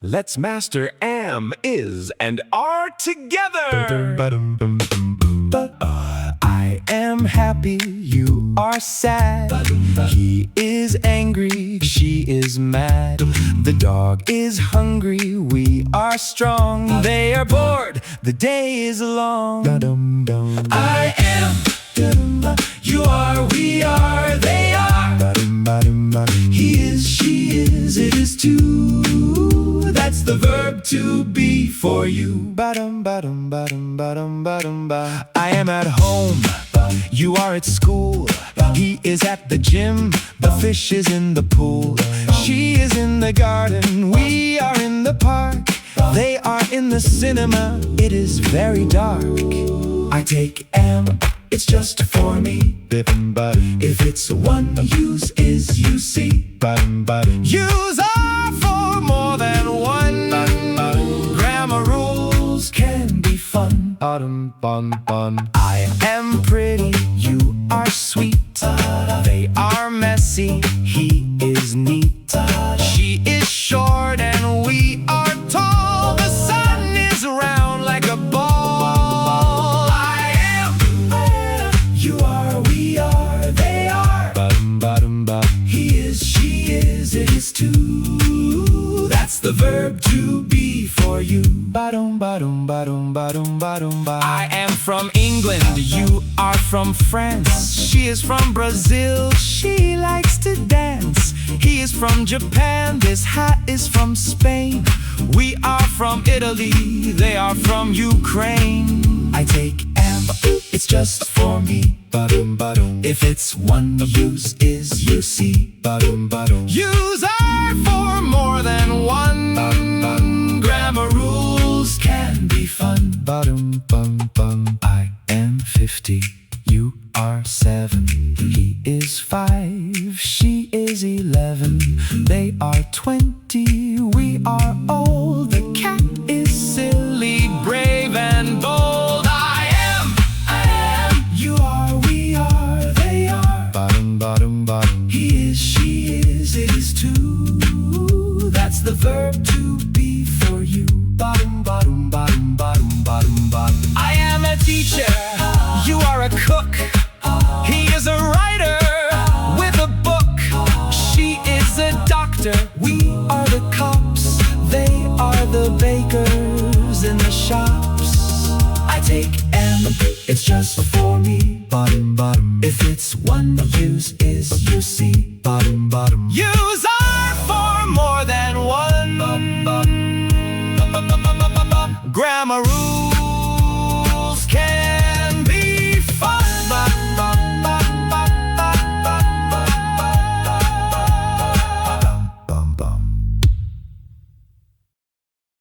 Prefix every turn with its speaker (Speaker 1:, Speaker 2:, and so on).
Speaker 1: Let's master am, is, and are together.
Speaker 2: I am happy, you are sad. He is angry, she is mad. The dog is hungry, we are strong. They are bored, the day is long. I am, you are, we are, they are. He is, she is, it is too. That's the verb to be for you. I am at home, you are at school. He is at the gym, the fish is in the pool. She is in the garden, we are in the park. They are in the cinema, it is very dark. I take am, it's just for me. If it's one, use is, you see. Use are for more than one. Grammar rules can be fun. I am pretty, you are sweet. They are messy, he is neat. She is short and we are tall. The sun is round like a ball. I am, you are, we are, they are. He is, she is, it is too. That's the verb to be for you. I am from England, you are from France. She is from Brazil, she likes to dance. He is from Japan, this hat is from Spain. We are from Italy, they are from Ukraine. I take am, it's just for me. If it's one, use is, you see. Use are for more than one. Grammar rules can be fun. I am 50, you are 7. He is 5, she is 11. They are 20, we are old. The cat is silly, brave and bold. I am, you are, we are, they are. He is, she is, it is too. That's the verb to be for you. I am a teacher, you are a cook. He is a writer with a book. She is a doctor, we are the cops. They are the bakers in the shops. I take am, it's just for me. If it's one, use is, you see. Use are for more than one. Grammar